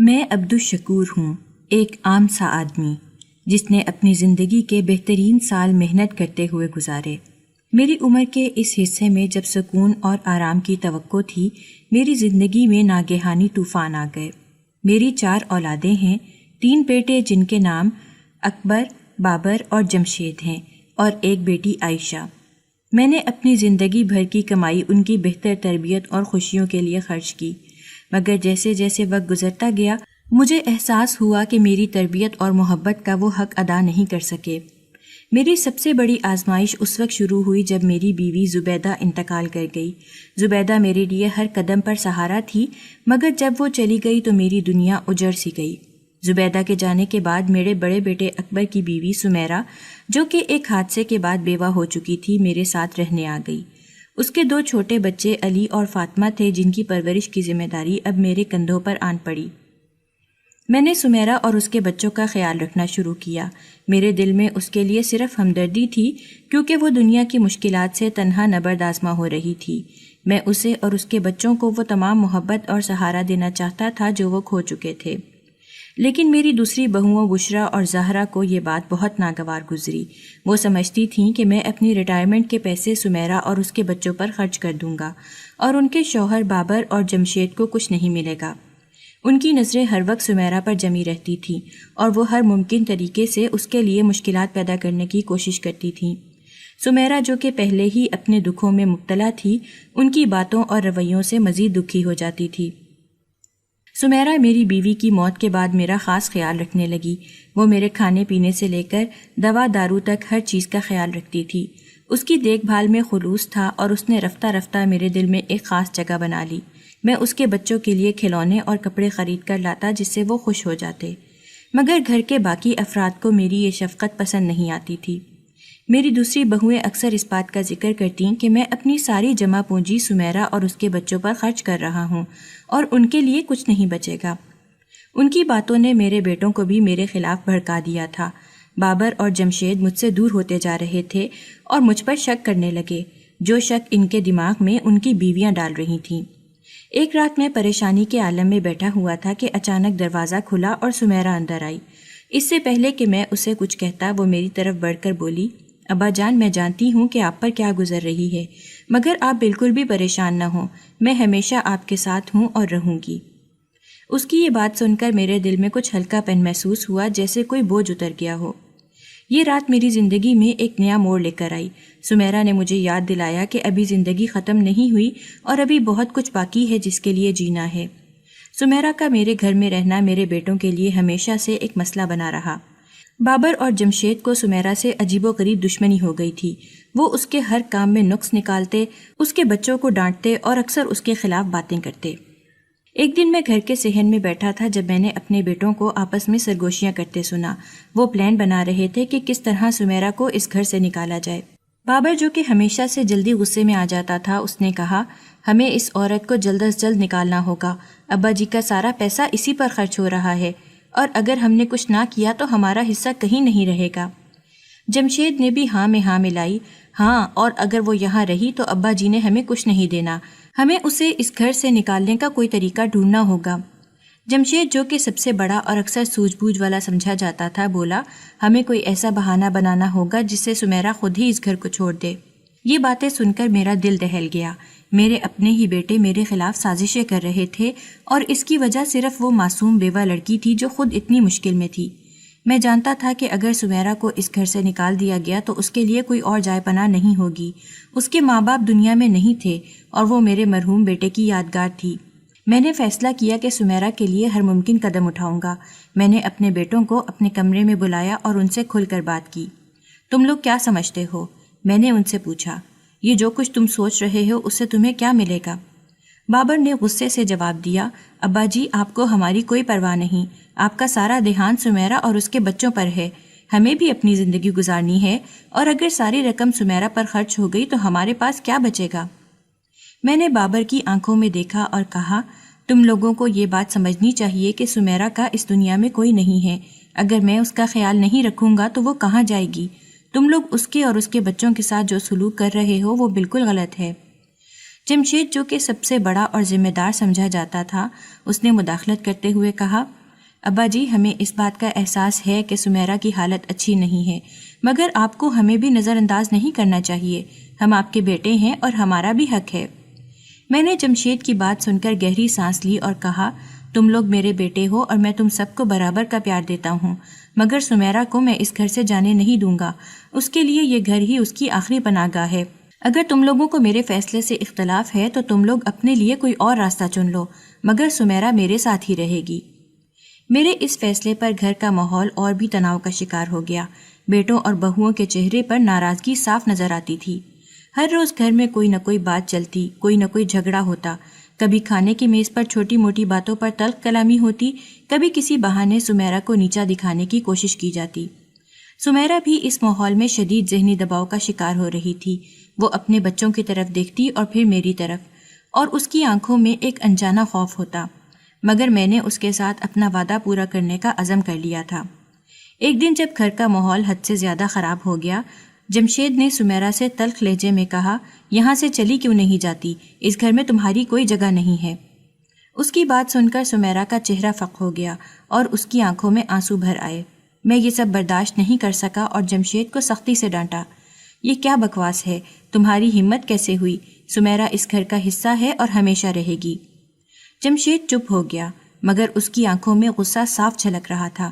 میں عبدالشکور ہوں، ایک عام سا آدمی جس نے اپنی زندگی کے بہترین سال محنت کرتے ہوئے گزارے۔ میری عمر کے اس حصے میں جب سکون اور آرام کی توقع تھی، میری زندگی میں ناگہانی طوفان آ گئے۔ میری 4 اولادیں ہیں، 3 بیٹے جن کے نام اکبر، بابر اور جمشید ہیں، اور ایک بیٹی عائشہ۔ میں نے اپنی زندگی بھر کی کمائی ان کی بہتر تربیت اور خوشیوں کے لیے خرچ کی، مگر جیسے جیسے وقت گزرتا گیا مجھے احساس ہوا کہ میری تربیت اور محبت کا وہ حق ادا نہیں کر سکے۔ میری سب سے بڑی آزمائش اس وقت شروع ہوئی جب میری بیوی زبیدہ انتقال کر گئی۔ زبیدہ میرے لیے ہر قدم پر سہارا تھی، مگر جب وہ چلی گئی تو میری دنیا اجڑ سی گئی۔ زبیدہ کے جانے کے بعد میرے بڑے بیٹے اکبر کی بیوی سمیرہ، جو کہ ایک حادثے کے بعد بیوہ ہو چکی تھی، میرے ساتھ رہنے آ گئی۔ اس کے 2 چھوٹے بچے علی اور فاطمہ تھے جن کی پرورش کی ذمہ داری اب میرے کندھوں پر آن پڑی۔ میں نے سمیرہ اور اس کے بچوں کا خیال رکھنا شروع کیا۔ میرے دل میں اس کے لیے صرف ہمدردی تھی، کیونکہ وہ دنیا کی مشکلات سے تنہا نبردآزما ہو رہی تھی۔ میں اسے اور اس کے بچوں کو وہ تمام محبت اور سہارا دینا چاہتا تھا جو وہ کھو چکے تھے۔ لیکن میری دوسری بہوؤں بشریٰ اور زہرا کو یہ بات بہت ناگوار گزری۔ وہ سمجھتی تھیں کہ میں اپنی ریٹائرمنٹ کے پیسے سمیرہ اور اس کے بچوں پر خرچ کر دوں گا، اور ان کے شوہر بابر اور جمشید کو کچھ نہیں ملے گا۔ ان کی نظریں ہر وقت سمیرہ پر جمی رہتی تھیں، اور وہ ہر ممکن طریقے سے اس کے لیے مشکلات پیدا کرنے کی کوشش کرتی تھیں۔ سمیرہ، جو کہ پہلے ہی اپنے دکھوں میں مبتلا تھی، ان کی باتوں اور رویوں سے مزید دکھی ہو جاتی تھی۔ سمیرہ میری بیوی کی موت کے بعد میرا خاص خیال رکھنے لگی۔ وہ میرے کھانے پینے سے لے کر دوا دارو تک ہر چیز کا خیال رکھتی تھی۔ اس کی دیکھ بھال میں خلوص تھا، اور اس نے رفتہ رفتہ میرے دل میں ایک خاص جگہ بنا لی۔ میں اس کے بچوں کے لیے کھلونے اور کپڑے خرید کر لاتا جس سے وہ خوش ہو جاتے، مگر گھر کے باقی افراد کو میری یہ شفقت پسند نہیں آتی تھی۔ میری دوسری بہوئیں اکثر اس بات کا ذکر کرتیں کہ میں اپنی ساری جمع پونجی سمیرہ اور اس کے بچوں پر خرچ کر رہا ہوں، اور ان کے لیے کچھ نہیں بچے گا۔ ان کی باتوں نے میرے بیٹوں کو بھی میرے خلاف بھڑکا دیا تھا۔ بابر اور جمشید مجھ سے دور ہوتے جا رہے تھے اور مجھ پر شک کرنے لگے، جو شک ان کے دماغ میں ان کی بیویاں ڈال رہی تھیں۔ ایک رات میں پریشانی کے عالم میں بیٹھا ہوا تھا کہ اچانک دروازہ کھلا اور سمیرہ اندر آئی۔ اس سے پہلے کہ میں اسے کچھ کہتا، وہ میری طرف بڑھ کر بولی، ابا جان، میں جانتی ہوں کہ آپ پر کیا گزر رہی ہے، مگر آپ بالکل بھی پریشان نہ ہوں، میں ہمیشہ آپ کے ساتھ ہوں اور رہوں گی۔ اس کی یہ بات سن کر میرے دل میں کچھ ہلکا پن محسوس ہوا، جیسے کوئی بوجھ اتر گیا ہو۔ یہ رات میری زندگی میں ایک نیا موڑ لے کر آئی۔ سمیرہ نے مجھے یاد دلایا کہ ابھی زندگی ختم نہیں ہوئی اور ابھی بہت کچھ باقی ہے جس کے لیے جینا ہے۔ سمیرہ کا میرے گھر میں رہنا میرے بیٹوں کے لیے ہمیشہ سے ایک مسئلہ بنا رہا۔ بابر اور جمشید کو سمیرہ سے عجیب و غریب دشمنی ہو گئی تھی۔ وہ اس کے ہر کام میں نقص نکالتے، اس کے بچوں کو ڈانٹتے اور اکثر اس کے خلاف باتیں کرتے۔ ایک دن میں گھر کے صحن میں بیٹھا تھا جب میں نے اپنے بیٹوں کو آپس میں سرگوشیاں کرتے سنا۔ وہ پلان بنا رہے تھے کہ کس طرح سمیرہ کو اس گھر سے نکالا جائے۔ بابر، جو کہ ہمیشہ سے جلدی غصے میں آ جاتا تھا، اس نے کہا، ہمیں اس عورت کو جلد از جلد نکالنا ہوگا۔ ابا جی کا سارا پیسہ اسی پر خرچ ہو رہا ہے، اور اگر ہم نے کچھ نہ کیا تو ہمارا حصہ کہیں نہیں رہے گا۔ جمشید نے بھی ہاں میں ہاں ملائی۔ ہاں، اور اگر وہ یہاں رہی تو ابا جی نے ہمیں کچھ نہیں دینا، ہمیں اسے اس گھر سے نکالنے کا کوئی طریقہ ڈھونڈنا ہوگا۔ جمشید، جو کہ سب سے بڑا اور اکثر سوجھ بوجھ والا سمجھا جاتا تھا، بولا، ہمیں کوئی ایسا بہانہ بنانا ہوگا جس سے سمیرہ خود ہی اس گھر کو چھوڑ دے۔ یہ باتیں سن کر میرا دل دہل گیا۔ میرے اپنے ہی بیٹے میرے خلاف سازشیں کر رہے تھے، اور اس کی وجہ صرف وہ معصوم بیوہ لڑکی تھی جو خود اتنی مشکل میں تھی۔ میں جانتا تھا کہ اگر سمیرہ کو اس گھر سے نکال دیا گیا تو اس کے لیے کوئی اور جائے پناہ نہیں ہوگی۔ اس کے ماں باپ دنیا میں نہیں تھے، اور وہ میرے مرحوم بیٹے کی یادگار تھی۔ میں نے فیصلہ کیا کہ سمیرہ کے لیے ہر ممکن قدم اٹھاؤں گا۔ میں نے اپنے بیٹوں کو اپنے کمرے میں بلایا اور ان سے کھل کر بات کی۔ تم لوگ کیا سمجھتے ہو؟ میں نے ان سے پوچھا۔ یہ جو کچھ تم سوچ رہے ہو اس سے تمہیں کیا ملے گا؟ بابر نے غصے سے جواب دیا، ابا جی، آپ کو ہماری کوئی پرواہ نہیں۔ آپ کا سارا دھیان سمیرہ اور اس کے بچوں پر ہے۔ ہمیں بھی اپنی زندگی گزارنی ہے، اور اگر ساری رقم سمیرہ پر خرچ ہو گئی تو ہمارے پاس کیا بچے گا؟ میں نے بابر کی آنکھوں میں دیکھا اور کہا، تم لوگوں کو یہ بات سمجھنی چاہیے کہ سمیرہ کا اس دنیا میں کوئی نہیں ہے۔ اگر میں اس کا خیال نہیں رکھوں گا تو وہ کہاں جائے گی؟ تم لوگ اس کے اور اس کے بچوں کے ساتھ جو سلوک کر رہے ہو وہ بالکل غلط ہے۔ جمشید، جو کہ سب سے بڑا اور ذمہ دار سمجھا جاتا تھا، اس نے مداخلت کرتے ہوئے کہا، ابا جی، ہمیں اس بات کا احساس ہے کہ سمیرا کی حالت اچھی نہیں ہے، مگر آپ کو ہمیں بھی نظر انداز نہیں کرنا چاہیے۔ ہم آپ کے بیٹے ہیں اور ہمارا بھی حق ہے۔ میں نے جمشید کی بات سن کر گہری سانس لی اور کہا، تم لوگ میرے بیٹے ہو اور میں تم سب کو برابر کا پیار دیتا ہوں، مگر سمیرا کو میں اس گھر سے جانے نہیں دوں گا۔ اس کے لیے یہ گھر ہی اس کی آخری پناہ گاہ ہے۔ اگر تم لوگوں کو میرے فیصلے سے اختلاف ہے تو تم لوگ اپنے لیے کوئی اور راستہ چن لو، مگر سمیرا میرے ساتھ ہی رہے گی۔ میرے اس فیصلے پر گھر کا ماحول اور بھی تناؤ کا شکار ہو گیا۔ بیٹوں اور بہوؤں کے چہرے پر ناراضگی صاف نظر آتی تھی۔ ہر روز گھر میں کوئی نہ کوئی بات چلتی، کوئی نہ کوئی جھگڑا ہوتا۔ کبھی کھانے کی میز پر چھوٹی موٹی باتوں پر تلخ کلامی ہوتی، کبھی کسی بہانے سمیرا کو نیچا دکھانے کی کوشش کی جاتی۔ سمیرا بھی اس ماحول میں شدید ذہنی دباؤ کا شکار ہو رہی تھی۔ وہ اپنے بچوں کی طرف دیکھتی اور پھر میری طرف، اور اس کی آنکھوں میں ایک انجانا خوف ہوتا، مگر میں نے اس کے ساتھ اپنا وعدہ پورا کرنے کا عزم کر لیا تھا۔ ایک دن جب گھر کا ماحول حد سے زیادہ خراب ہو گیا، جمشید نے سمیرا سے تلخ لہجے میں کہا، یہاں سے چلی کیوں نہیں جاتی؟ اس گھر میں تمہاری کوئی جگہ نہیں ہے۔ اس کی بات سن کر سمیرا کا چہرہ فق ہو گیا اور اس کی آنکھوں میں آنسو بھر آئے۔ میں یہ سب برداشت نہیں کر سکا اور جمشید کو سختی سے ڈانٹا۔ یہ کیا بکواس ہے؟ تمہاری ہمت کیسے ہوئی؟ سمیرا اس گھر کا حصہ ہے اور ہمیشہ رہے گی۔ جمشید چپ ہو گیا، مگر اس کی آنکھوں میں غصہ صاف جھلک رہا تھا۔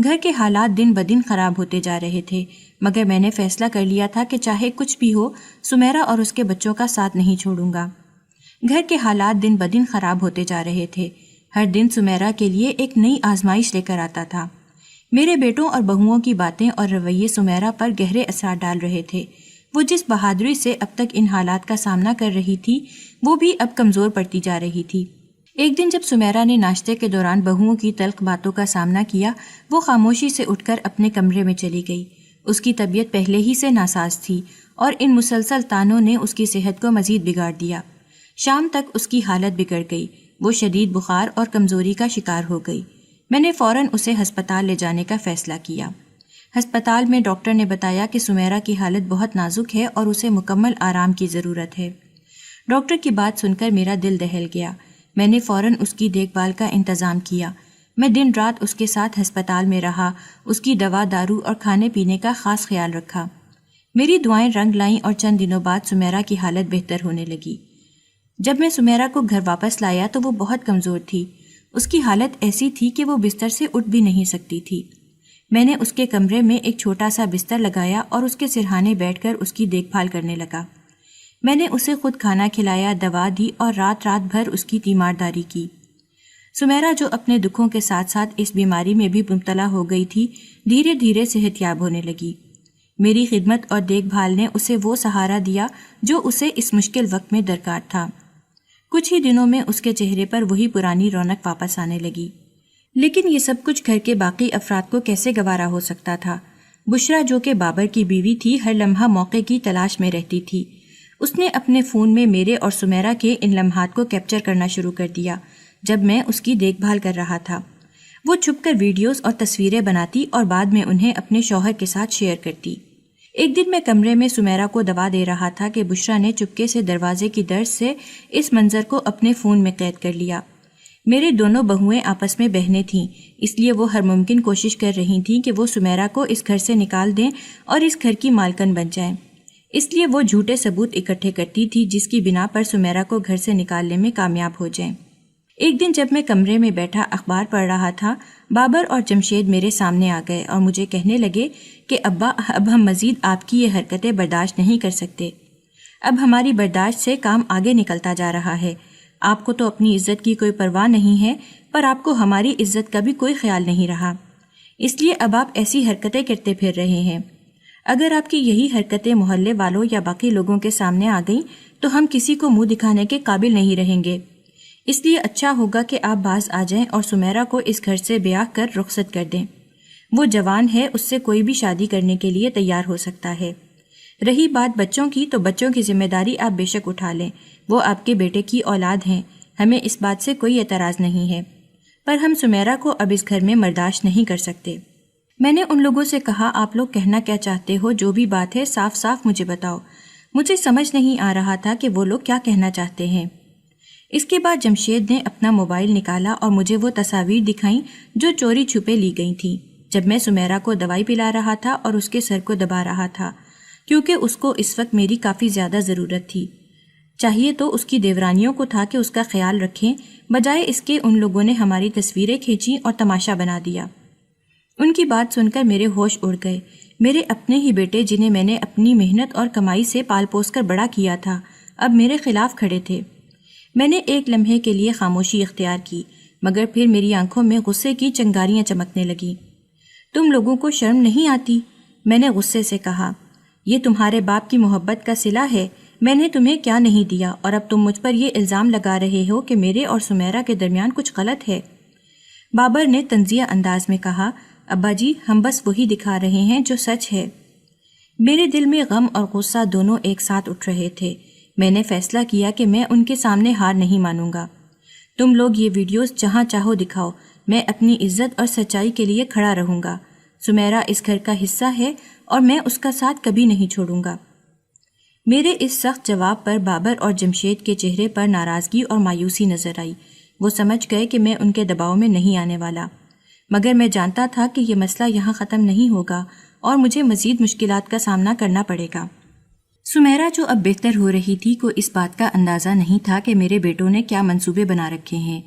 گھر کے حالات دن بدن خراب ہوتے جا رہے تھے، مگر میں نے فیصلہ کر لیا تھا کہ چاہے کچھ بھی ہو، سمیرا اور اس کے بچوں کا ساتھ نہیں چھوڑوں گا۔ گھر کے حالات دن بدن خراب ہوتے جا رہے تھے۔ ہر دن سمیرا کے لیے ایک نئی آزمائش لے کر آتا تھا۔ میرے بیٹوں اور بہوؤں کی باتیں اور رویے سمیرا پر گہرے اثرات ڈال رہے تھے۔ وہ جس بہادری سے اب تک ان حالات کا سامنا کر رہی تھی، وہ بھی اب کمزور پڑتی جا رہی تھی۔ ایک دن جب سمیرا نے ناشتے کے دوران بہوؤں کی تلخ باتوں کا سامنا کیا، وہ خاموشی سے اٹھ کر اپنے کمرے میں چلی گئی۔ اس کی طبیعت پہلے ہی سے ناساز تھی اور ان مسلسل تانوں نے اس کی صحت کو مزید بگاڑ دیا۔ شام تک اس کی حالت بگڑ گئی۔ وہ شدید بخار اور کمزوری کا شکار ہو گئی۔ میں نے فوراً اسے ہسپتال لے جانے کا فیصلہ کیا۔ ہسپتال میں ڈاکٹر نے بتایا کہ سمیرا کی حالت بہت نازک ہے اور اسے مکمل آرام کی ضرورت ہے۔ ڈاکٹر کی بات سن کر میرا دل دہل گیا۔ میں نے فوراً اس کی دیکھ بھال کا انتظام کیا۔ میں دن رات اس کے ساتھ ہسپتال میں رہا، اس کی دوا دارو اور کھانے پینے کا خاص خیال رکھا۔ میری دعائیں رنگ لائیں اور چند دنوں بعد سمیرا کی حالت بہتر ہونے لگی۔ جب میں سمیرا کو گھر واپس لایا تو وہ بہت کمزور تھی۔ اس کی حالت ایسی تھی کہ وہ بستر سے اٹھ بھی نہیں سکتی تھی۔ میں نے اس کے کمرے میں ایک چھوٹا سا بستر لگایا اور اس کے سرہانے بیٹھ کر اس کی دیکھ بھال کرنے لگا۔ میں نے اسے خود کھانا کھلایا، دوا دی اور رات بھر اس کی تیمارداری کی۔ سمیرا جو اپنے دکھوں کے ساتھ ساتھ اس بیماری میں بھی مبتلا ہو گئی تھی، دھیرے دھیرے صحت یاب ہونے لگی۔ میری خدمت اور دیکھ بھال نے اسے وہ سہارا دیا جو اسے اس مشکل وقت میں درکار تھا۔ کچھ ہی دنوں میں اس کے چہرے پر وہی پرانی رونق واپس آنے لگی۔ لیکن یہ سب کچھ گھر کے باقی افراد کو کیسے گوارا ہو سکتا تھا؟ بشرا جو کہ بابر کی بیوی تھی، ہر لمحہ موقع کی تلاش میں رہتی تھی۔ اس نے اپنے فون میں میرے اور سمیرا کے ان لمحات کو کیپچر کرنا شروع کر دیا جب میں اس کی دیکھ بھال کر رہا تھا۔ وہ چھپ کر ویڈیوز اور تصویریں بناتی اور بعد میں انہیں اپنے شوہر کے ساتھ شیئر کرتی۔ ایک دن میں کمرے میں سمیرا کو دوا دے رہا تھا کہ بشرا نے چپکے سے دروازے کی درز سے اس منظر کو اپنے فون میں قید کر لیا۔ میرے دونوں بہوئیں آپس میں بہنیں تھیں، اس لیے وہ ہر ممکن کوشش کر رہی تھیں کہ وہ سمیرا کو اس گھر سے نکال دیں اور اس گھر کی مالکن بن جائیں۔ اس لیے وہ جھوٹے ثبوت اکٹھے کرتی تھی جس کی بنا پر سمیرا کو گھر سے نکالنے میں کامیاب ہو جائیں۔ ایک دن جب میں کمرے میں بیٹھا اخبار پڑھ رہا تھا، بابر اور جمشید میرے سامنے آ گئے اور مجھے کہنے لگے کہ ابا، اب ہم مزید آپ کی یہ حرکتیں برداشت نہیں کر سکتے۔ اب ہماری برداشت سے کام آگے نکلتا جا رہا ہے۔ آپ کو تو اپنی عزت کی کوئی پرواہ نہیں ہے، پر آپ کو ہماری عزت کا بھی کوئی خیال نہیں رہا، اس لیے اب آپ ایسی حرکتیں کرتے پھر رہے ہیں۔ اگر آپ کی یہی حرکتیں محلے والوں یا باقی لوگوں کے سامنے آ گئیں تو ہم کسی کو منہ دکھانے کے قابل نہیں رہیں گے۔ اس لیے اچھا ہوگا کہ آپ باز آ جائیں اور سمیرا کو اس گھر سے بیاہ کر رخصت کر دیں۔ وہ جوان ہے، اس سے کوئی بھی شادی کرنے کے لیے تیار ہو سکتا ہے۔ رہی بات بچوں کی، تو بچوں کی ذمہ داری آپ بے شک اٹھا لیں، وہ آپ کے بیٹے کی اولاد ہیں، ہمیں اس بات سے کوئی اعتراض نہیں ہے، پر ہم سمیرا کو اب اس گھر میں برداشت نہیں کر سکتے۔ میں نے ان لوگوں سے کہا، آپ لوگ کہنا کیا چاہتے ہو؟ جو بھی بات ہے صاف صاف مجھے بتاؤ۔ مجھے سمجھ نہیں آ رہا تھا کہ وہ لوگ کیا کہنا چاہتے ہیں۔ اس کے بعد جمشید نے اپنا موبائل نکالا اور مجھے وہ تصاویر دکھائیں جو چوری چھپے لی گئی تھیں جب میں سمیرا کو دوائی پلا رہا تھا اور اس کے سر کو دبا رہا تھا، کیونکہ اس کو اس وقت میری کافی زیادہ ضرورت تھی۔ چاہیے تو اس کی دیورانیوں کو تھا کہ اس کا خیال رکھیں، بجائے اس کے ان لوگوں نے ہماری تصویریں کھینچی اور تماشا بنا دیا۔ ان کی بات سن کر میرے ہوش اڑ گئے۔ میرے اپنے ہی بیٹے جنہیں میں نے اپنی محنت اور کمائی سے پال پوس کر بڑا کیا تھا، اب میرے خلاف کھڑے تھے۔ میں نے ایک لمحے کے لیے خاموشی اختیار کی، مگر پھر میری آنکھوں میں غصے کی چنگاریاں چمکنے لگیں۔ تم لوگوں کو شرم نہیں آتی؟ میں نے غصے سے کہا۔ یہ تمہارے باپ کی محبت کا صلہ ہے، میں نے تمہیں کیا نہیں دیا، اور اب تم مجھ پر یہ الزام لگا رہے ہو کہ میرے اور سمیرا کے درمیان کچھ غلط ہے۔ بابر نے طنزیہ انداز میں کہا، ابا جی ہم بس وہی دکھا رہے ہیں جو سچ ہے۔ میرے دل میں غم اور غصہ دونوں ایک ساتھ اٹھ رہے تھے۔ میں نے فیصلہ کیا کہ میں ان کے سامنے ہار نہیں مانوں گا۔ تم لوگ یہ ویڈیوز جہاں چاہو دکھاؤ، میں اپنی عزت اور سچائی کے لیے کھڑا رہوں گا۔ سمیرا اس گھر کا حصہ ہے اور میں اس کا ساتھ کبھی نہیں چھوڑوں گا۔ میرے اس سخت جواب پر بابر اور جمشید کے چہرے پر ناراضگی اور مایوسی نظر آئی۔ وہ سمجھ گئے کہ میں ان کے دباؤ میں نہیں آنے والا، مگر میں جانتا تھا کہ یہ مسئلہ یہاں ختم نہیں ہوگا اور مجھے مزید مشکلات کا سامنا کرنا پڑے گا۔ سمیرا جو اب بہتر ہو رہی تھی کو اس بات کا اندازہ نہیں تھا کہ میرے بیٹوں نے کیا منصوبے بنا رکھے ہیں۔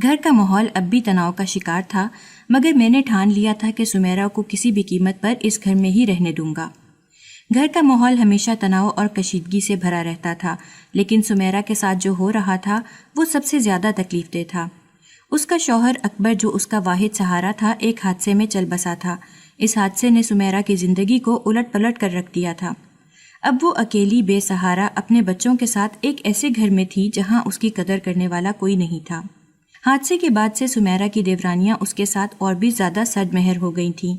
گھر کا ماحول اب بھی تناؤ کا شکار تھا، مگر میں نے ٹھان لیا تھا کہ سمیرا کو کسی بھی قیمت پر اس گھر میں ہی رہنے دوں گا۔ گھر کا ماحول ہمیشہ تناؤ اور کشیدگی سے بھرا رہتا تھا، لیکن سمیرا کے ساتھ جو ہو رہا تھا وہ سب سے زیادہ تکلیف دہ تھا۔ اس کا شوہر اکبر جو اس کا واحد سہارا تھا، ایک حادثے میں چل بسا تھا۔ اس حادثے نے سمیرا کی زندگی کو الٹ پلٹ کر رکھ دیا تھا۔ اب وہ اکیلی بے سہارا اپنے بچوں کے ساتھ ایک ایسے گھر میں تھی جہاں اس کی قدر کرنے والا کوئی نہیں تھا۔ حادثے کے بعد سے سمیرا کی دیورانیاں اس کے ساتھ اور بھی زیادہ سرد مہر ہو گئی تھیں۔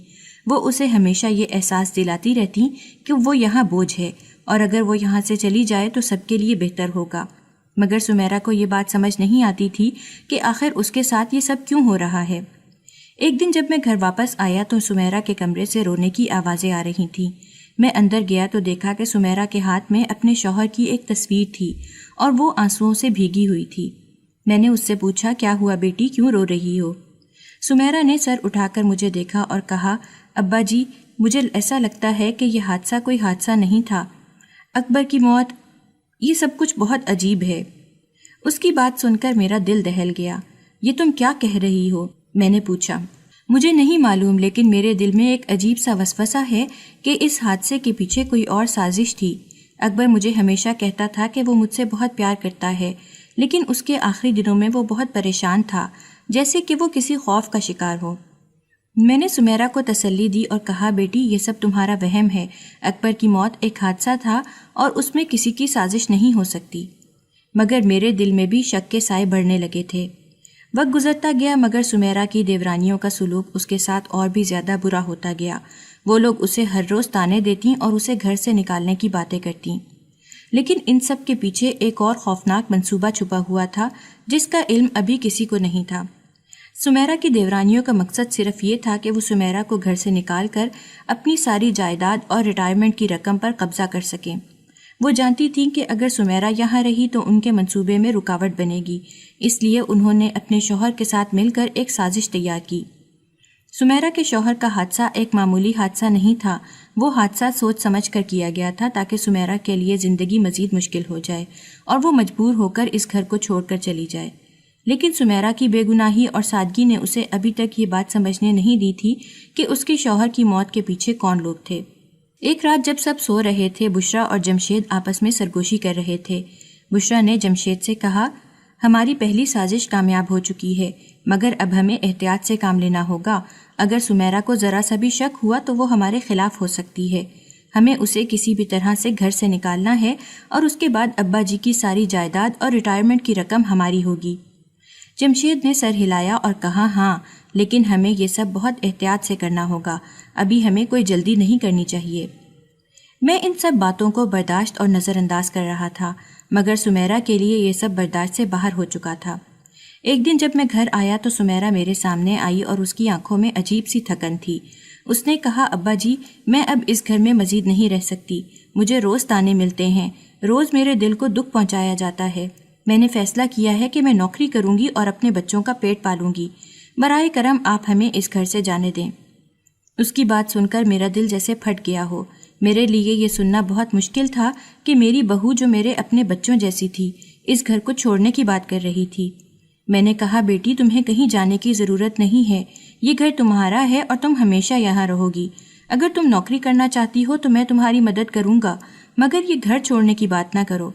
وہ اسے ہمیشہ یہ احساس دلاتی رہتی کہ وہ یہاں بوجھ ہے اور اگر وہ یہاں سے چلی جائے تو سب کے لیے بہتر ہوگا، مگر سمیرا کو یہ بات سمجھ نہیں آتی تھی کہ آخر اس کے ساتھ یہ سب کیوں ہو رہا ہے۔ ایک دن جب میں گھر واپس آیا تو سمیرا کے کمرے سے رونے کی آوازیں آ رہی تھیں۔ میں اندر گیا تو دیکھا کہ سمیرا کے ہاتھ میں اپنے شوہر کی ایک تصویر تھی اور وہ آنسوؤں سے بھیگی ہوئی تھی۔ میں نے اس سے پوچھا، کیا ہوا بیٹی، کیوں رو رہی ہو؟ سمیرا نے سر اٹھا کر مجھے دیکھا اور کہا، ابا جی مجھے ایسا لگتا ہے کہ یہ حادثہ کوئی حادثہ نہیں تھا، اکبر کی موت، یہ سب کچھ بہت عجیب ہے۔ اس کی بات سن کر میرا دل دہل گیا۔ یہ تم کیا کہہ رہی ہو؟ میں نے پوچھا۔ مجھے نہیں معلوم، لیکن میرے دل میں ایک عجیب سا وسوسہ ہے کہ اس حادثے کے پیچھے کوئی اور سازش تھی۔ اکبر مجھے ہمیشہ کہتا تھا کہ وہ مجھ سے بہت پیار کرتا ہے، لیکن اس کے آخری دنوں میں وہ بہت پریشان تھا، جیسے کہ وہ کسی خوف کا شکار ہو۔ میں نے سمیرا کو تسلی دی اور کہا، بیٹی یہ سب تمہارا وہم ہے، اکبر کی موت ایک حادثہ تھا اور اس میں کسی کی سازش نہیں ہو سکتی۔ مگر میرے دل میں بھی شک کے سائے بڑھنے لگے تھے۔ وقت گزرتا گیا مگر سمیرا کی دیورانیوں کا سلوک اس کے ساتھ اور بھی زیادہ برا ہوتا گیا۔ وہ لوگ اسے ہر روز تانے دیتیں اور اسے گھر سے نکالنے کی باتیں کرتیں، لیکن ان سب کے پیچھے ایک اور خوفناک منصوبہ چھپا ہوا تھا جس کا علم ابھی کسی کو نہیں تھا۔ سمیرا کی دیورانیوں کا مقصد صرف یہ تھا کہ وہ سمیرا کو گھر سے نکال کر اپنی ساری جائیداد اور ریٹائرمنٹ کی رقم پر قبضہ کر سکیں۔ وہ جانتی تھیں کہ اگر سمیرا یہاں رہی تو ان کے منصوبے میں رکاوٹ بنے گی، اس لیے انہوں نے اپنے شوہر کے ساتھ مل کر ایک سازش تیار کی۔ سمیرا کے شوہر کا حادثہ ایک معمولی حادثہ نہیں تھا، وہ حادثہ سوچ سمجھ کر کیا گیا تھا تاکہ سمیرا کے لیے زندگی مزید مشکل ہو جائے اور وہ مجبور ہو کر اس گھر کو چھوڑ کر چلی جائے۔ لیکن سمیرا کی بے گناہی اور سادگی نے اسے ابھی تک یہ بات سمجھنے نہیں دی تھی کہ اس کے شوہر کی موت کے پیچھے کون لوگ تھے۔ ایک رات جب سب سو رہے تھے، بشرا اور جمشید آپس میں سرگوشی کر رہے تھے۔ بشرا نے جمشید سے کہا، ہماری پہلی سازش کامیاب ہو چکی ہے، مگر اب ہمیں احتیاط سے کام لینا ہوگا۔ اگر سمیرا کو ذرا سا بھی شک ہوا تو وہ ہمارے خلاف ہو سکتی ہے۔ ہمیں اسے کسی بھی طرح سے گھر سے نکالنا ہے اور اس کے بعد ابا جی کی ساری جائیداد اور ریٹائرمنٹ کی رقم ہماری ہوگی۔ جمشید نے سر ہلایا اور کہا، ہاں، لیکن ہمیں یہ سب بہت احتیاط سے کرنا ہوگا، ابھی ہمیں کوئی جلدی نہیں کرنی چاہیے۔ میں ان سب باتوں کو برداشت اور نظر انداز کر رہا تھا، مگر سمیرا کے لیے یہ سب برداشت سے باہر ہو چکا تھا۔ ایک دن جب میں گھر آیا تو سمیرا میرے سامنے آئی اور اس کی آنکھوں میں عجیب سی تھکن تھی۔ اس نے کہا، ابا جی میں اب اس گھر میں مزید نہیں رہ سکتی، مجھے روز تانے ملتے ہیں، روز میرے دل کو دکھ پہنچایا جاتا ہے۔ میں نے فیصلہ کیا ہے کہ میں نوکری کروں گی اور اپنے بچوں کا پیٹ پالوں گی، برائے کرم آپ ہمیں اس گھر سے جانے دیں۔ اس کی بات سن کر میرا دل جیسے پھٹ گیا ہو۔ میرے لیے یہ سننا بہت مشکل تھا کہ میری بہو جو میرے اپنے بچوں جیسی تھی اس گھر کو چھوڑنے کی بات کر رہی تھی۔ میں نے کہا، بیٹی تمہیں کہیں جانے کی ضرورت نہیں ہے، یہ گھر تمہارا ہے اور تم ہمیشہ یہاں رہو گی۔ اگر تم نوکری کرنا چاہتی ہو تو میں تمہاری مدد کروں گا، مگر یہ گھر چھوڑنے کی بات نہ کرو۔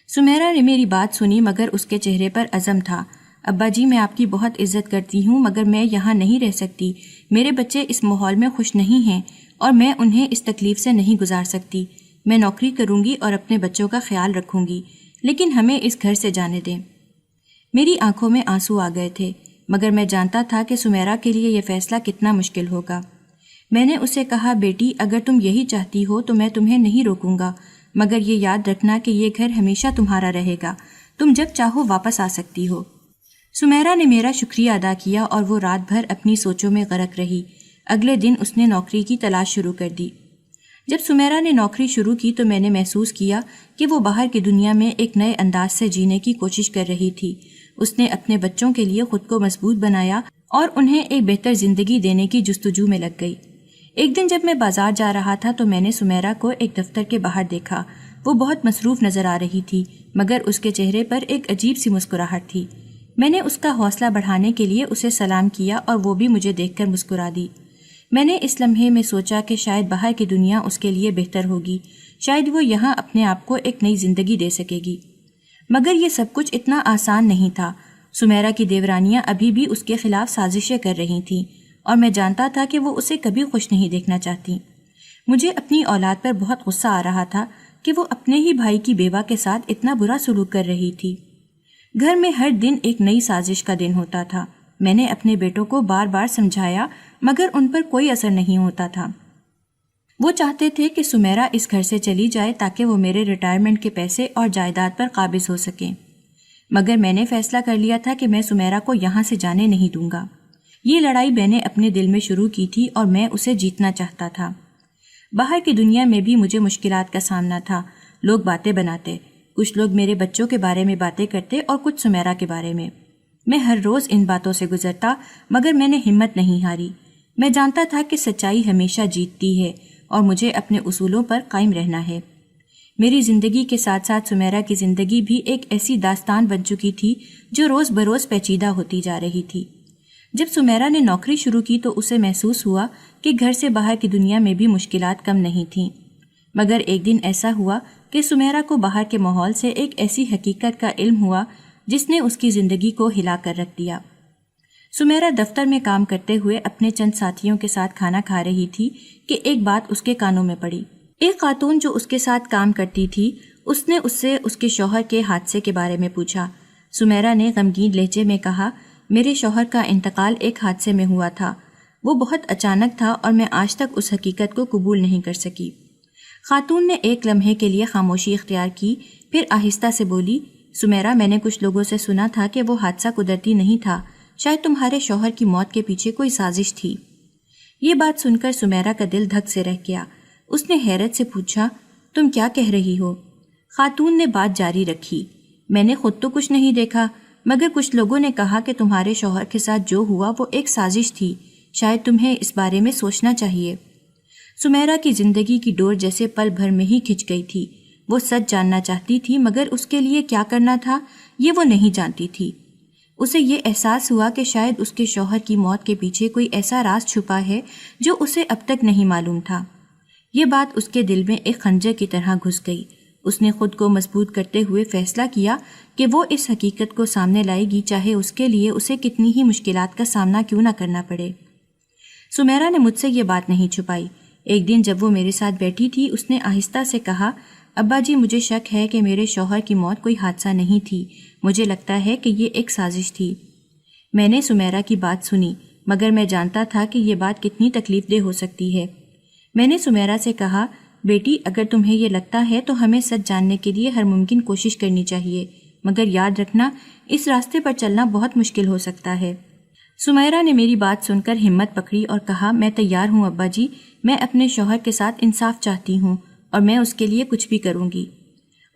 سمیرا نے میری بات سنی مگر اس کے چہرے پر عزم تھا۔ ابا جی، میں آپ کی بہت عزت کرتی ہوں مگر میں یہاں نہیں رہ سکتی۔ میرے بچے اس ماحول میں خوش نہیں ہیں اور میں انہیں اس تکلیف سے نہیں گزار سکتی۔ میں نوکری کروں گی اور اپنے بچوں کا خیال رکھوں گی، لیکن ہمیں اس گھر سے جانے دیں۔ میری آنکھوں میں آنسو آ گئے تھے، مگر میں جانتا تھا کہ سمیرا کے لیے یہ فیصلہ کتنا مشکل ہوگا۔ میں نے اسے کہا، بیٹی اگر تم یہی چاہتی ہو تو میں تمہیں نہیں روکوں گا، مگر یہ یاد رکھنا کہ یہ گھر ہمیشہ تمہارا رہے گا، تم جب چاہو واپس آ سکتی ہو۔ سمیرا نے میرا شکریہ ادا کیا اور وہ رات بھر اپنی سوچوں میں غرق رہی۔ اگلے دن اس نے نوکری کی تلاش شروع کر دی۔ جب سمیرا نے نوکری شروع کی تو میں نے محسوس کیا کہ وہ باہر کی دنیا میں ایک نئے انداز سے جینے کی کوشش کر رہی تھی۔ اس نے اپنے بچوں کے لیے خود کو مضبوط بنایا اور انہیں ایک بہتر زندگی دینے کی جستجو میں لگ گئی۔ ایک دن جب میں بازار جا رہا تھا تو میں نے سمیرا کو ایک دفتر کے باہر دیکھا۔ وہ بہت مصروف نظر آ رہی تھی مگر اس کے چہرے پر ایک عجیب سی مسکراہٹ تھی۔ میں نے اس کا حوصلہ بڑھانے کے لیے اسے سلام کیا اور وہ بھی مجھے دیکھ کر مسکرا دی۔ میں نے اس لمحے میں سوچا کہ شاید باہر کی دنیا اس کے لیے بہتر ہوگی، شاید وہ یہاں اپنے آپ کو ایک نئی زندگی دے سکے گی۔ مگر یہ سب کچھ اتنا آسان نہیں تھا۔ سمیرا کی دیورانیاں ابھی بھی اس کے خلاف سازشیں کر رہی تھیں اور میں جانتا تھا کہ وہ اسے کبھی خوش نہیں دیکھنا چاہتی۔ مجھے اپنی اولاد پر بہت غصہ آ رہا تھا کہ وہ اپنے ہی بھائی کی بیوہ کے ساتھ اتنا برا سلوک کر رہی تھی۔ گھر میں ہر دن ایک نئی سازش کا دن ہوتا تھا۔ میں نے اپنے بیٹوں کو بار بار سمجھایا مگر ان پر کوئی اثر نہیں ہوتا تھا۔ وہ چاہتے تھے کہ سمیرا اس گھر سے چلی جائے تاکہ وہ میرے ریٹائرمنٹ کے پیسے اور جائیداد پر قابض ہو سکیں، مگر میں نے فیصلہ کر لیا تھا کہ میں سمیرا کو یہاں سے جانے نہیں دوں گا۔ یہ لڑائی میں نے اپنے دل میں شروع کی تھی اور میں اسے جیتنا چاہتا تھا۔ باہر کی دنیا میں بھی مجھے مشکلات کا سامنا تھا۔ لوگ باتیں بناتے، کچھ لوگ میرے بچوں کے بارے میں باتیں کرتے اور کچھ سمیرا کے بارے میں۔ میں ہر روز ان باتوں سے گزرتا مگر میں نے ہمت نہیں ہاری۔ میں جانتا تھا کہ سچائی ہمیشہ جیتتی ہے اور مجھے اپنے اصولوں پر قائم رہنا ہے۔ میری زندگی کے ساتھ ساتھ سمیرا کی زندگی بھی ایک ایسی داستان بن چکی تھی جو روز بروز پیچیدہ ہوتی جا رہی تھی۔ جب سمیرا نے نوکری شروع کی تو اسے محسوس ہوا کہ گھر سے باہر کی دنیا میں بھی مشکلات کم نہیں تھیں، مگر ایک دن ایسا ہوا کہ سمیرا کو باہر کے ماحول سے ایک ایسی حقیقت کا علم ہوا جس نے اس کی زندگی کو ہلا کر رکھ دیا۔ سمیرا دفتر میں کام کرتے ہوئے اپنے چند ساتھیوں کے ساتھ کھانا کھا رہی تھی کہ ایک بات اس کے کانوں میں پڑی۔ ایک خاتون جو اس کے ساتھ کام کرتی تھی اس نے اس سے اس کے شوہر کے حادثے کے بارے میں پوچھا۔ سمیرا نے غمگین لہجے میں کہا، میرے شوہر کا انتقال ایک حادثے میں ہوا تھا، وہ بہت اچانک تھا اور میں آج تک اس حقیقت کو قبول نہیں کر سکی۔ خاتون نے ایک لمحے کے لیے خاموشی اختیار کی، پھر آہستہ سے بولی، سمیرا میں نے کچھ لوگوں سے سنا تھا کہ وہ حادثہ قدرتی نہیں تھا، شاید تمہارے شوہر کی موت کے پیچھے کوئی سازش تھی۔ یہ بات سن کر سمیرا کا دل دھک سے رہ گیا۔ اس نے حیرت سے پوچھا، تم کیا کہہ رہی ہو؟ خاتون نے بات جاری رکھی، میں نے خود تو کچھ نہیں دیکھا مگر کچھ لوگوں نے کہا کہ تمہارے شوہر کے ساتھ جو ہوا وہ ایک سازش تھی، شاید تمہیں اس بارے میں سوچنا چاہیے۔ سمیرا کی زندگی کی ڈور جیسے پل بھر میں ہی کھنچ گئی تھی۔ وہ سچ جاننا چاہتی تھی مگر اس کے لیے کیا کرنا تھا یہ وہ نہیں جانتی تھی۔ اسے یہ احساس ہوا کہ شاید اس کے شوہر کی موت کے پیچھے کوئی ایسا راز چھپا ہے جو اسے اب تک نہیں معلوم تھا۔ یہ بات اس کے دل میں ایک خنجر کی طرح گھس گئی۔ اس نے خود کو مضبوط کرتے ہوئے فیصلہ کیا کہ وہ اس حقیقت کو سامنے لائے گی چاہے اس کے لیے اسے کتنی ہی مشکلات کا سامنا کیوں نہ کرنا پڑے۔ سمیرا نے مجھ سے یہ بات نہیں چھپائی۔ ایک دن جب وہ میرے ساتھ بیٹھی تھی اس نے آہستہ سے کہا، ابا جی مجھے شک ہے کہ میرے شوہر کی موت کوئی حادثہ نہیں تھی، مجھے لگتا ہے کہ یہ ایک سازش تھی۔ میں نے سمیرا کی بات سنی مگر میں جانتا تھا کہ یہ بات کتنی تکلیف دہ ہو سکتی ہے۔ میں نے سمیرا سے کہا، بیٹی اگر تمہیں یہ لگتا ہے تو ہمیں سچ جاننے کے لیے ہر ممکن کوشش کرنی چاہیے، مگر یاد رکھنا اس راستے پر چلنا بہت مشکل ہو سکتا ہے۔ سمیرا نے میری بات سن کر ہمت پکڑی اور کہا، میں تیار ہوں ابا جی، میں اپنے شوہر کے ساتھ انصاف چاہتی ہوں اور میں اس کے لیے کچھ بھی کروں گی۔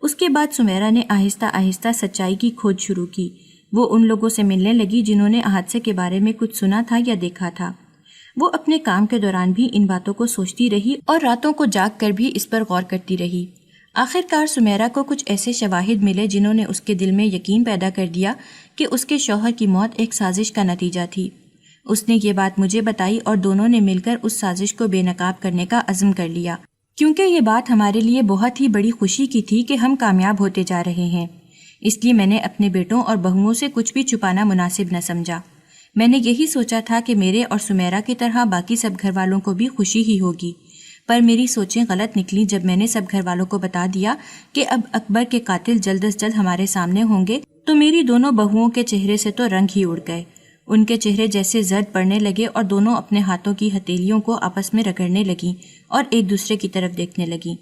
اس کے بعد سمیرا نے آہستہ آہستہ سچائی کی کھوج شروع کی۔ وہ ان لوگوں سے ملنے لگی جنہوں نے حادثے کے بارے میں کچھ سنا تھا یا دیکھا تھا۔ وہ اپنے کام کے دوران بھی ان باتوں کو سوچتی رہی اور راتوں کو جاگ کر بھی اس پر غور کرتی رہی۔ آخر کار سمیرا کو کچھ ایسے شواہد ملے جنہوں نے اس کے دل میں یقین پیدا کر دیا کہ اس کے شوہر کی موت ایک سازش کا نتیجہ تھی۔ اس نے یہ بات مجھے بتائی اور دونوں نے مل کر اس سازش کو بے نقاب کرنے کا عزم کر لیا، کیونکہ یہ بات ہمارے لیے بہت ہی بڑی خوشی کی تھی کہ ہم کامیاب ہوتے جا رہے ہیں۔ اس لیے میں نے اپنے بیٹوں اور بہوؤں سے کچھ بھی چھپانا مناسب نہ سمجھا۔ میں نے یہی سوچا تھا کہ میرے اور سمیرا کی طرح باقی سب گھر والوں کو بھی خوشی ہی ہوگی، پر میری سوچیں غلط نکلیں جب میں نے سب گھر والوں کو بتا دیا کہ اب اکبر کے قاتل جلد از جلد ہمارے سامنے ہوں گے تو میری دونوں بہوؤں کے چہرے سے تو رنگ ہی اڑ گئے۔ ان کے چہرے جیسے زرد پڑنے لگے اور دونوں اپنے ہاتھوں کی ہتھیلیوں کو آپس میں رگڑنے لگیں اور ایک دوسرے کی طرف دیکھنے لگیں،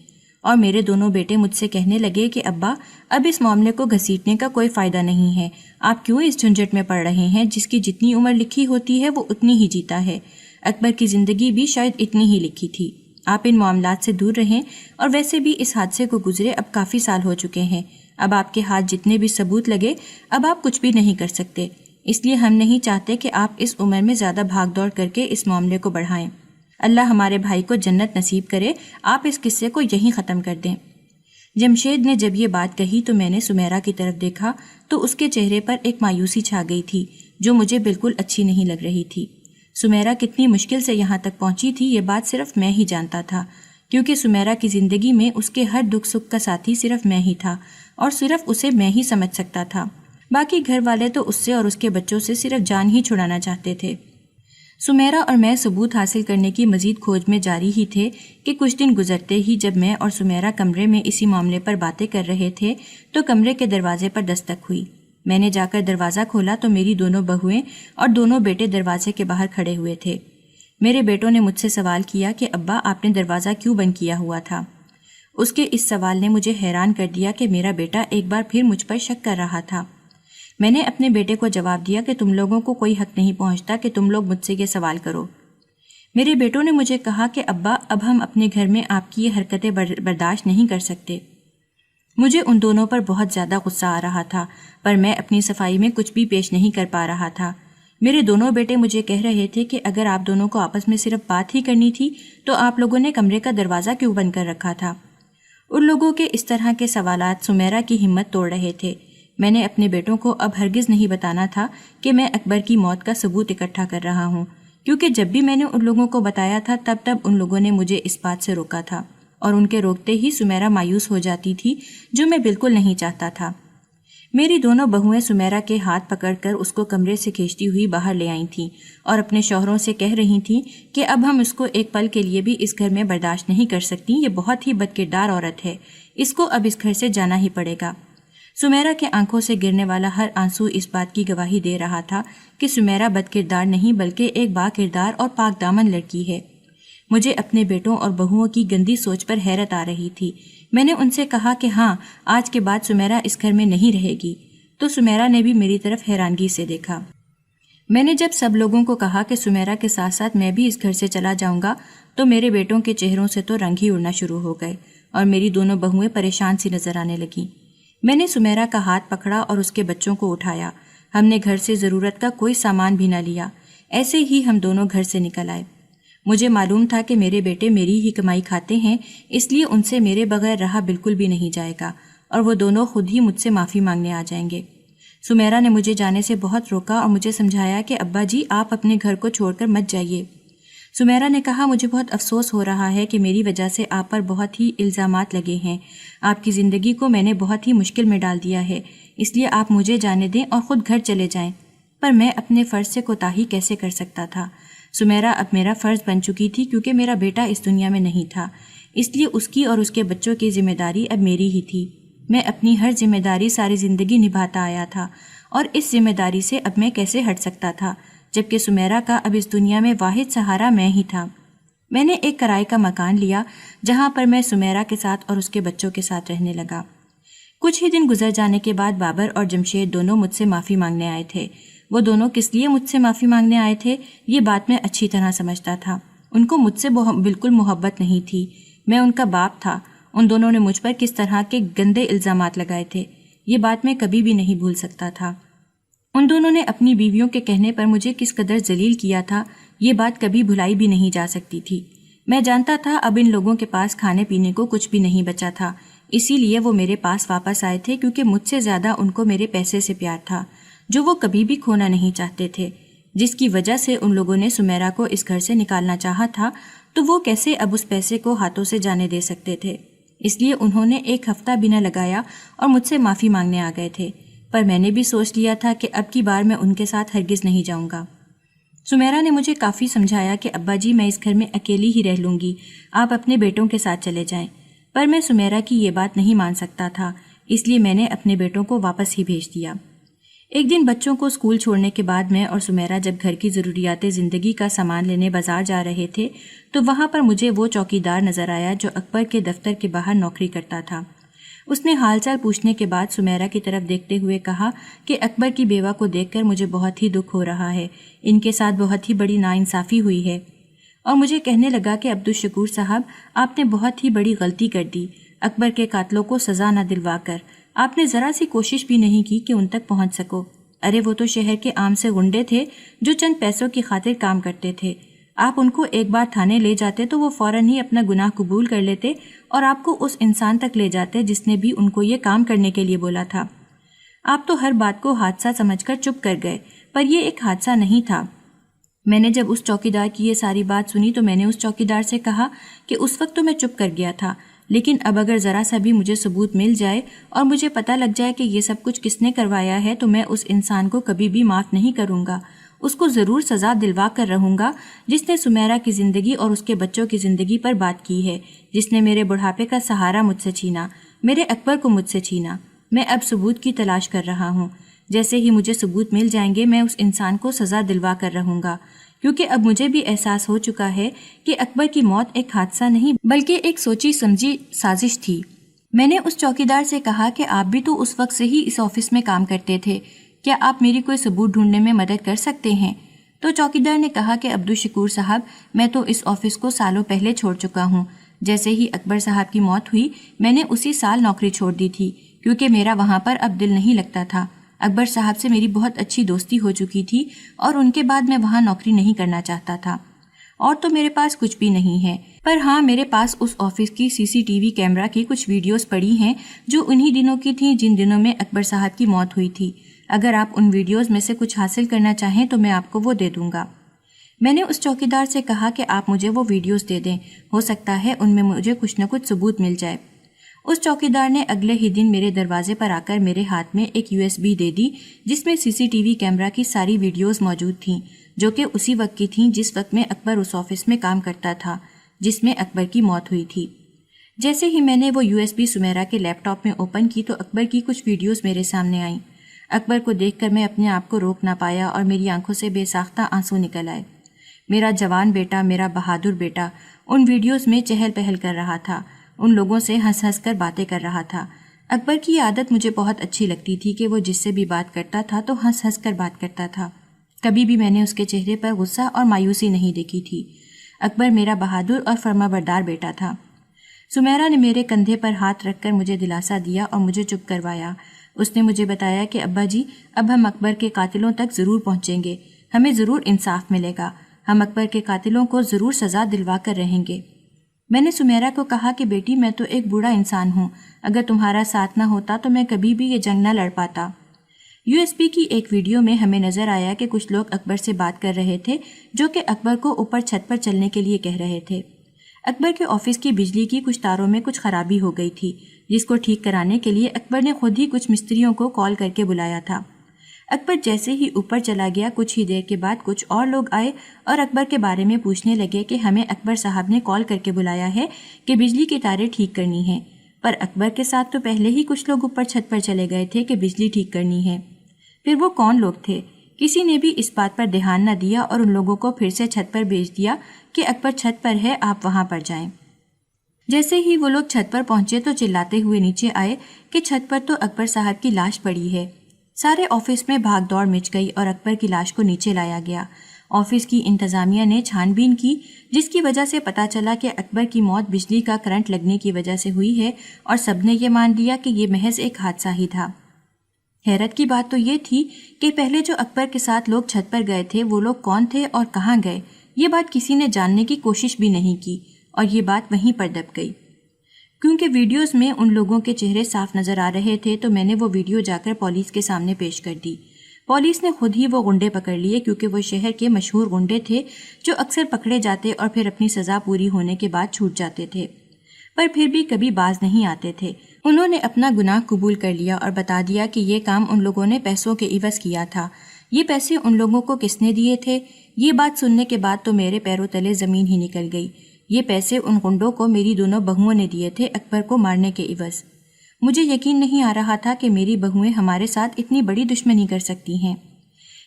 اور میرے دونوں بیٹے مجھ سے کہنے لگے کہ ابا اب اس معاملے کو گھسیٹنے کا کوئی فائدہ نہیں ہے، آپ کیوں اس جھنجٹ میں پڑ رہے ہیں؟ جس کی جتنی عمر لکھی ہوتی ہے وہ اتنی ہی جیتا ہے، اکبر کی زندگی بھی شاید اتنی ہی لکھی تھی، آپ ان معاملات سے دور رہیں، اور ویسے بھی اس حادثے کو گزرے اب کافی سال ہو چکے ہیں، اب آپ کے ہاتھ جتنے بھی ثبوت لگے اب آپ کچھ بھی نہیں کر سکتے، اس لیے ہم نہیں چاہتے کہ آپ اس عمر میں زیادہ بھاگ دوڑ کر کے اس معاملے کو بڑھائیں۔ اللہ ہمارے بھائی کو جنت نصیب کرے، آپ اس قصے کو یہیں ختم کر دیں۔ جمشید نے جب یہ بات کہی تو میں نے سمیرا کی طرف دیکھا تو اس کے چہرے پر ایک مایوسی چھا گئی تھی جو مجھے بالکل اچھی نہیں لگ رہی تھی۔ سمیرا کتنی مشکل سے یہاں تک پہنچی تھی یہ بات صرف میں ہی جانتا تھا، کیونکہ سمیرا کی زندگی میں اس کے ہر دکھ سکھ کا ساتھی صرف میں ہی تھا اور صرف اسے میں ہی سمجھ سکتا تھا، باقی گھر والے تو اس سے اور اس کے بچوں سے صرف جان ہی چھڑانا چاہتے تھے۔ سمیرا اور میں ثبوت حاصل کرنے کی مزید کھوج میں جاری ہی تھے کہ کچھ دن گزرتے ہی جب میں اور سمیرا کمرے میں اسی معاملے پر باتیں کر رہے تھے تو کمرے کے دروازے پر دستک ہوئی۔ میں نے جا کر دروازہ کھولا تو میری دونوں بہویں اور دونوں بیٹے دروازے کے باہر کھڑے ہوئے تھے۔ میرے بیٹوں نے مجھ سے سوال کیا کہ ابا آپ نے دروازہ کیوں بند کیا ہوا تھا؟ اس کے اس سوال نے مجھے حیران کر دیا کہ میرا بیٹا ایک بار پھر مجھ پر شک کر رہا تھا۔ میں نے اپنے بیٹے کو جواب دیا کہ تم لوگوں کو کوئی حق نہیں پہنچتا کہ تم لوگ مجھ سے یہ سوال کرو۔ میرے بیٹوں نے مجھے کہا کہ ابا اب ہم اپنے گھر میں آپ کی یہ حرکتیں برداشت نہیں کر سکتے۔ مجھے ان دونوں پر بہت زیادہ غصہ آ رہا تھا، پر میں اپنی صفائی میں کچھ بھی پیش نہیں کر پا رہا تھا۔ میرے دونوں بیٹے مجھے کہہ رہے تھے کہ اگر آپ دونوں کو آپس میں صرف بات ہی کرنی تھی تو آپ لوگوں نے کمرے کا دروازہ کیوں بند کر رکھا تھا؟ ان لوگوں کے اس طرح کے سوالات سمیرا کی ہمت توڑ رہے تھے۔ میں نے اپنے بیٹوں کو اب ہرگز نہیں بتانا تھا کہ میں اکبر کی موت کا ثبوت اکٹھا کر رہا ہوں، کیونکہ جب بھی میں نے ان لوگوں کو بتایا تھا تب ان لوگوں نے مجھے اس بات سے روکا تھا، اور ان کے روکتے ہی سمیرا مایوس ہو جاتی تھی، جو میں بالکل نہیں چاہتا تھا۔ میری دونوں بہویں سمیرا کے ہاتھ پکڑ کر اس کو کمرے سے کھینچتی ہوئی باہر لے آئی تھیں اور اپنے شوہروں سے کہہ رہی تھیں کہ اب ہم اس کو ایک پل کے لیے بھی اس گھر میں برداشت نہیں کر سکتی، یہ بہت ہی بدکردار عورت ہے، اس کو اب اس گھر سے جانا ہی پڑے گا۔ سمیرا کے آنکھوں سے گرنے والا ہر آنسو اس بات کی گواہی دے رہا تھا کہ سمیرا بد کردار نہیں بلکہ ایک با کردار اور پاک دامن لڑکی ہے۔ مجھے اپنے بیٹوں اور بہوؤں کی گندی سوچ پر حیرت آ رہی تھی۔ میں نے ان سے کہا کہ ہاں، آج کے بعد سمیرا اس گھر میں نہیں رہے گی، تو سمیرا نے بھی میری طرف حیرانگی سے دیکھا۔ میں نے جب سب لوگوں کو کہا کہ سمیرا کے ساتھ ساتھ میں بھی اس گھر سے چلا جاؤں گا تو میرے بیٹوں کے چہروں سے تو رنگ ہی اڑنا شروع ہو گئے اور میری دونوں بہویں پریشان سی نظر آنے لگیں۔ میں نے سمیرا کا ہاتھ پکڑا اور اس کے بچوں کو اٹھایا۔ ہم نے گھر سے ضرورت کا کوئی سامان بھی نہ لیا، ایسے ہی ہم دونوں گھر سے نکل آئے۔ مجھے معلوم تھا کہ میرے بیٹے میری ہی کمائی کھاتے ہیں، اس لیے ان سے میرے بغیر رہا بالکل بھی نہیں جائے گا اور وہ دونوں خود ہی مجھ سے معافی مانگنے آ جائیں گے۔ سمیرا نے مجھے جانے سے بہت روکا اور مجھے سمجھایا کہ ابا جی آپ اپنے گھر کو چھوڑ کر مت جائیے۔ سمیرا نے کہا مجھے بہت افسوس ہو رہا ہے کہ میری وجہ سے آپ پر بہت ہی الزامات لگے ہیں، آپ کی زندگی کو میں نے بہت ہی مشکل میں ڈال دیا ہے، اس لیے آپ مجھے جانے دیں اور خود گھر چلے جائیں۔ پر میں اپنے فرض سے کوتاہی کیسے کر سکتا تھا؟ سمیرا اب میرا فرض بن چکی تھی کیونکہ میرا بیٹا اس دنیا میں نہیں تھا، اس لیے اس کی اور اس کے بچوں کی ذمہ داری اب میری ہی تھی۔ میں اپنی ہر ذمہ داری ساری زندگی نبھاتا آیا تھا اور اس ذمہ داری سے اب میں کیسے ہٹ سکتا تھا جبکہ سمیرا کا اب اس دنیا میں واحد سہارا میں ہی تھا۔ میں نے ایک کرائے کا مکان لیا جہاں پر میں سمیرا کے ساتھ اور اس کے بچوں کے ساتھ رہنے لگا۔ کچھ ہی دن گزر جانے کے بعد بابر اور جمشید دونوں مجھ سے معافی مانگنے آئے تھے۔ وہ دونوں کس لیے مجھ سے معافی مانگنے آئے تھے یہ بات میں اچھی طرح سمجھتا تھا۔ ان کو مجھ سے بالکل محبت نہیں تھی، میں ان کا باپ تھا، ان دونوں نے مجھ پر کس طرح کے گندے الزامات لگائے تھے، یہ بات میں کبھی بھی نہیں بھول سکتا تھا۔ ان دونوں نے اپنی بیویوں کے کہنے پر مجھے کس قدر ذلیل کیا تھا، یہ بات کبھی بھلائی بھی نہیں جا سکتی تھی۔ میں جانتا تھا اب ان لوگوں کے پاس کھانے پینے کو کچھ بھی نہیں بچا تھا، اسی لیے وہ میرے پاس واپس آئے تھے، کیونکہ مجھ سے زیادہ ان کو میرے پیسے سے پیار تھا، جو وہ کبھی بھی کھونا نہیں چاہتے تھے، جس کی وجہ سے ان لوگوں نے سمیرا کو اس گھر سے نکالنا چاہا تھا، تو وہ کیسے اب اس پیسے کو ہاتھوں سے جانے دے سکتے تھے؟ اس لیے انہوں نے ایک ہفتہ بھی نہ لگایا اور مجھ سے معافی مانگنے آ گئے تھے، پر میں نے بھی سوچ لیا تھا کہ اب کی بار میں ان کے ساتھ ہرگز نہیں جاؤں گا۔ سمیرا نے مجھے کافی سمجھایا کہ ابا جی میں اس گھر میں اکیلی ہی رہ لوں گی، آپ اپنے بیٹوں کے ساتھ چلے جائیں، پر میں سمیرا کی یہ بات نہیں مان سکتا تھا، اس لیے میں نے اپنے بیٹوں کو واپس ہی بھیج دیا۔ ایک دن بچوں کو اسکول چھوڑنے کے بعد میں اور سمیرا جب گھر کی ضروریات زندگی کا سامان لینے بازار جا رہے تھے تو وہاں پر مجھے وہ چوکیدار نظر آیا جو اکبر کے دفتر کے باہر نوکری کرتا تھا۔ اس نے حال چال پوچھنے کے بعد سمیرا کی طرف دیکھتے ہوئے کہا کہ اکبر کی بیوہ کو دیکھ کر مجھے بہت ہی دکھ ہو رہا ہے، ان کے ساتھ بہت ہی بڑی ناانصافی ہوئی ہے، اور مجھے کہنے لگا کہ عبدالشکور صاحب آپ نے بہت ہی بڑی غلطی کر دی، اکبر کے قاتلوں کو سزا نہ دلوا کر آپ نے ذرا سی کوشش بھی نہیں کی کہ ان تک پہنچ سکو۔ ارے وہ تو شہر کے عام سے غنڈے تھے جو چند پیسوں کی خاطر کام کرتے تھے، آپ ان کو ایک بار تھانے لے جاتے تو وہ فوراً ہی اپنا گناہ قبول کر لیتے اور آپ کو اس انسان تک لے جاتے جس نے بھی ان کو یہ کام کرنے کے لیے بولا تھا۔ آپ تو ہر بات کو حادثہ سمجھ کر چپ کر گئے، پر یہ ایک حادثہ نہیں تھا۔ میں نے جب اس چوکیدار کی یہ ساری بات سنی تو میں نے اس چوکیدار سے کہا کہ اس وقت تو میں چپ کر گیا تھا، لیکن اب اگر ذرا سا بھی مجھے ثبوت مل جائے اور مجھے پتہ لگ جائے کہ یہ سب کچھ کس نے کروایا ہے تو میں اس انسان کو کبھی بھی معاف نہیں کروں گا، اس کو ضرور سزا دلوا کر رہوں گا جس نے سمیرا کی زندگی اور اس کے بچوں کی زندگی پر بات کی ہے، جس نے میرے بڑھاپے کا سہارا مجھ سے چھینا، میرے اکبر کو مجھ سے چھینا۔ میں اب ثبوت کی تلاش کر رہا ہوں، جیسے ہی مجھے ثبوت مل جائیں گے میں اس انسان کو سزا دلوا کر رہوں گا، کیونکہ اب مجھے بھی احساس ہو چکا ہے کہ اکبر کی موت ایک حادثہ نہیں بلکہ ایک سوچی سمجھی سازش تھی۔ میں نے اس چوکیدار سے کہا کہ آپ بھی تو اس وقت سے ہی اس آفس میں کام کرتے تھے، کیا آپ میری کوئی ثبوت ڈھونڈنے میں مدد کر سکتے ہیں؟ تو چوکیدار نے کہا کہ عبدالشکور صاحب میں تو اس آفس کو سالوں پہلے چھوڑ چکا ہوں، جیسے ہی اکبر صاحب کی موت ہوئی میں نے اسی سال نوکری چھوڑ دی تھی، کیونکہ میرا وہاں پر اب دل نہیں لگتا تھا۔ اکبر صاحب سے میری بہت اچھی دوستی ہو چکی تھی اور ان کے بعد میں وہاں نوکری نہیں کرنا چاہتا تھا، اور تو میرے پاس کچھ بھی نہیں ہے، پر ہاں میرے پاس اس آفس کی CCTV کیمرہ کی کچھ ویڈیوز پڑی ہیں جو انہی دنوں کی تھیں جن دنوں میں اکبر صاحب کی موت ہوئی تھی۔ اگر آپ ان ویڈیوز میں سے کچھ حاصل کرنا چاہیں تو میں آپ کو وہ دے دوں گا۔ میں نے اس چوکیدار سے کہا کہ آپ مجھے وہ ویڈیوز دے دیں، ہو سکتا ہے ان میں مجھے کچھ نہ کچھ ثبوت مل جائے۔ اس چوکیدار نے اگلے ہی دن میرے دروازے پر آ کر میرے ہاتھ میں ایک USB دے دی جس میں CCTV کیمرہ کی ساری ویڈیوز موجود تھیں، جو کہ اسی وقت کی تھیں جس وقت میں اکبر اس آفس میں کام کرتا تھا جس میں اکبر کی موت ہوئی تھی۔ جیسے ہی میں نے وہ USB سمیرا کے لیپ ٹاپ میں اوپن کی تو اکبر کی کچھ ویڈیوز میرے سامنے آئیں۔ اکبر کو دیکھ کر میں اپنے آپ کو روک نہ پایا اور میری آنکھوں سے بے ساختہ آنسو نکل آئے۔ میرا جوان بیٹا، میرا بہادر بیٹا ان ویڈیوز میں چہل پہل کر رہا تھا، ان لوگوں سے ہنس ہنس کر باتیں کر رہا تھا۔ اکبر کی یہ عادت مجھے بہت اچھی لگتی تھی کہ وہ جس سے بھی بات کرتا تھا تو ہنس ہنس کر بات کرتا تھا، کبھی بھی میں نے اس کے چہرے پر غصہ اور مایوسی نہیں دیکھی تھی۔ اکبر میرا بہادر اور فرما بردار بیٹا تھا۔ سمیرا نے میرے کندھے پر ہاتھ رکھ کر مجھے دلاسا دیا اور مجھے چپ کروایا۔ اس نے مجھے بتایا کہ ابا جی اب ہم اکبر کے قاتلوں تک ضرور پہنچیں گے، ہمیں ضرور انصاف ملے گا، ہم اکبر کے قاتلوں کو ضرور سزا دلوا کر رہیں گے۔ میں نے سمیرا کو کہا کہ بیٹی میں تو ایک بوڑھا انسان ہوں، اگر تمہارا ساتھ نہ ہوتا تو میں کبھی بھی یہ جنگ نہ لڑ پاتا۔ USB کی ایک ویڈیو میں ہمیں نظر آیا کہ کچھ لوگ اکبر سے بات کر رہے تھے جو کہ اکبر کو اوپر چھت پر چلنے کے لیے کہہ رہے تھے۔ اکبر کے آفس کی بجلی کی کچھ تاروں میں کچھ خرابی ہو گئی تھی جس کو ٹھیک کرانے کے لیے اکبر نے خود ہی کچھ مستریوں کو کال کر کے بلایا تھا۔ اکبر جیسے ہی اوپر چلا گیا کچھ ہی دیر کے بعد کچھ اور لوگ آئے اور اکبر کے بارے میں پوچھنے لگے کہ ہمیں اکبر صاحب نے کال کر کے بلایا ہے کہ بجلی کی تاریں ٹھیک کرنی ہیں، پر اکبر کے ساتھ تو پہلے ہی کچھ لوگ اوپر چھت پر چلے گئے تھے کہ بجلی ٹھیک کرنی ہے۔ پھر وہ کون لوگ تھے؟ کسی نے بھی اس بات پر دھیان نہ دیا اور ان لوگوں کو پھر سے چھت پر بھیج دیا کہ اکبر چھت پر ہے، آپ وہاں پر جائیں۔ جیسے ہی وہ لوگ چھت پر پہنچے تو چلاتے ہوئے نیچے آئے کہ چھت پر تو اکبر صاحب کی لاش پڑی ہے۔ سارے آفس میں بھاگ دوڑ مچ گئی اور اکبر کی لاش کو نیچے لایا گیا آفس کی انتظامیہ نے چھان بین کی، جس کی وجہ سے پتہ چلا کہ اکبر کی موت بجلی کا کرنٹ لگنے کی وجہ سے ہوئی ہے، اور سب نے یہ مان لیا کہ یہ محض ایک حادثہ ہی تھا۔ حیرت کی بات تو یہ تھی کہ پہلے جو اکبر کے ساتھ لوگ چھت پر گئے تھے وہ لوگ کون تھے اور کہاں گئے، یہ بات کسی نے جاننے کی کوشش بھی نہیں کی، اور یہ بات وہیں پر دب گئی۔ کیونکہ ویڈیوز میں ان لوگوں کے چہرے صاف نظر آ رہے تھے تو میں نے وہ ویڈیو جا کر پولیس کے سامنے پیش کر دی۔ پولیس نے خود ہی وہ غنڈے پکڑ لیے، کیونکہ وہ شہر کے مشہور غنڈے تھے جو اکثر پکڑے جاتے اور پھر اپنی سزا پوری ہونے کے بعد چھوٹ جاتے تھے، پر پھر بھی کبھی باز نہیں آتے تھے۔ انہوں نے اپنا گناہ قبول کر لیا اور بتا دیا کہ یہ کام ان لوگوں نے پیسوں کے عوض کیا تھا۔ یہ پیسے ان لوگوں کو کس نے دیے تھے؟ یہ بات سننے کے بعد تو میرے پیروں تلے زمین ہی نکل گئی۔ یہ پیسے ان غنڈوں کو میری دونوں بہوؤں نے دیے تھے اکبر کو مارنے کے عوض۔ مجھے یقین نہیں آ رہا تھا کہ میری بہوئیں ہمارے ساتھ اتنی بڑی دشمنی کر سکتی ہیں۔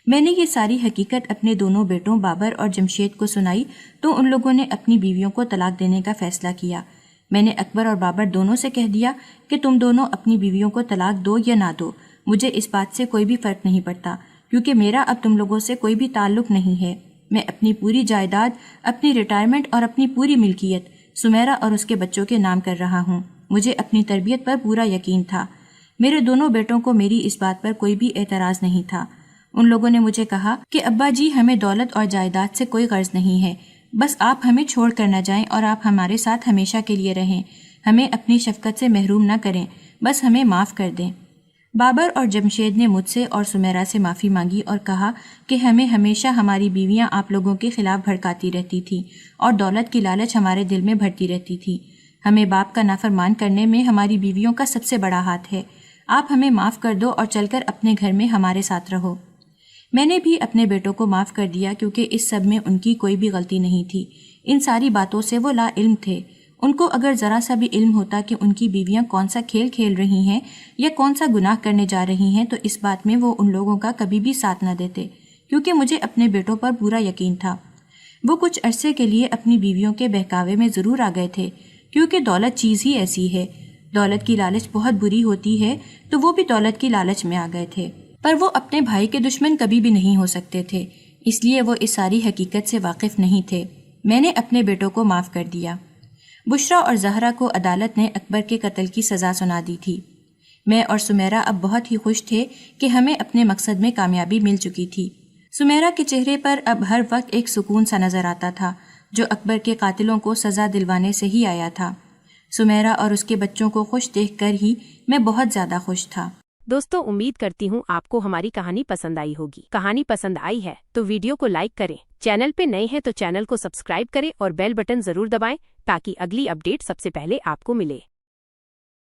میں نے یہ ساری حقیقت اپنے دونوں بیٹوں بابر اور جمشید کو سنائی تو ان لوگوں نے اپنی بیویوں کو طلاق دینے کا فیصلہ کیا۔ میں نے اکبر اور بابر دونوں سے کہہ دیا کہ تم دونوں اپنی بیویوں کو طلاق دو یا نہ دو، مجھے اس بات سے کوئی بھی فرق نہیں پڑتا، کیونکہ میرا اب تم لوگوں سے کوئی بھی تعلق نہیں ہے۔ میں اپنی پوری جائیداد، اپنی ریٹائرمنٹ اور اپنی پوری ملکیت سمیرہ اور اس کے بچوں کے نام کر رہا ہوں۔ مجھے اپنی تربیت پر پورا یقین تھا۔ میرے دونوں بیٹوں کو میری اس بات پر کوئی بھی اعتراض نہیں تھا۔ ان لوگوں نے مجھے کہا کہ ابا جی ہمیں دولت اور جائیداد سے کوئی غرض نہیں ہے، بس آپ ہمیں چھوڑ کر نہ جائیں اور آپ ہمارے ساتھ ہمیشہ کے لیے رہیں، ہمیں اپنی شفقت سے محروم نہ کریں، بس ہمیں معاف کر دیں۔ بابر اور جمشید نے مجھ سے اور سمیرہ سے معافی مانگی اور کہا کہ ہمیں ہمیشہ ہماری بیویاں آپ لوگوں کے خلاف بھڑکاتی رہتی تھیں اور دولت کی لالچ ہمارے دل میں بھرتی رہتی تھی۔ ہمیں باپ کا نافرمان کرنے میں ہماری بیویوں کا سب سے بڑا ہاتھ ہے۔ آپ ہمیں معاف کر دو اور چل کر اپنے گھر میں ہمارے ساتھ رہو۔ میں نے بھی اپنے بیٹوں کو معاف کر دیا، کیونکہ اس سب میں ان کی کوئی بھی غلطی نہیں تھی۔ ان ساری باتوں سے وہ لا علم تھے۔ ان کو اگر ذرا سا بھی علم ہوتا کہ ان کی بیویاں کون سا کھیل کھیل رہی ہیں یا کون سا گناہ کرنے جا رہی ہیں تو اس بات میں وہ ان لوگوں کا کبھی بھی ساتھ نہ دیتے، کیونکہ مجھے اپنے بیٹوں پر پورا یقین تھا۔ وہ کچھ عرصے کے لیے اپنی بیویوں کے بہکاوے میں ضرور آ گئے تھے، کیونکہ دولت چیز ہی ایسی ہے، دولت کی لالچ بہت بری ہوتی ہے، تو وہ بھی دولت کی لالچ میں آ گئے تھے۔ پر وہ اپنے بھائی کے دشمن کبھی بھی نہیں ہو سکتے تھے، اس لیے وہ اس ساری حقیقت سے واقف نہیں تھے۔ میں نے اپنے بیٹوں کو معاف کر دیا۔ بشرا اور زہرا کو عدالت نے اکبر کے قتل کی سزا سنا دی تھی۔ میں اور سمیرہ اب بہت ہی خوش تھے کہ ہمیں اپنے مقصد میں کامیابی مل چکی تھی۔ سمیرہ کے چہرے پر اب ہر وقت ایک سکون سا نظر آتا تھا، جو اکبر کے قاتلوں کو سزا دلوانے سے ہی آیا تھا۔ سمیرہ اور اس کے بچوں کو خوش دیکھ کر ہی میں بہت زیادہ خوش تھا۔ دوستو، امید کرتی ہوں آپ کو ہماری کہانی پسند آئی ہوگی۔ کہانی پسند آئی ہے تو ویڈیو کو لائک کریں، چینل پہ نئے ہیں تو چینل کو سبسکرائب کریں اور بیل بٹن ضرور دبائیں تاکہ اگلی اپڈیٹ سب سے پہلے آپ کو ملے۔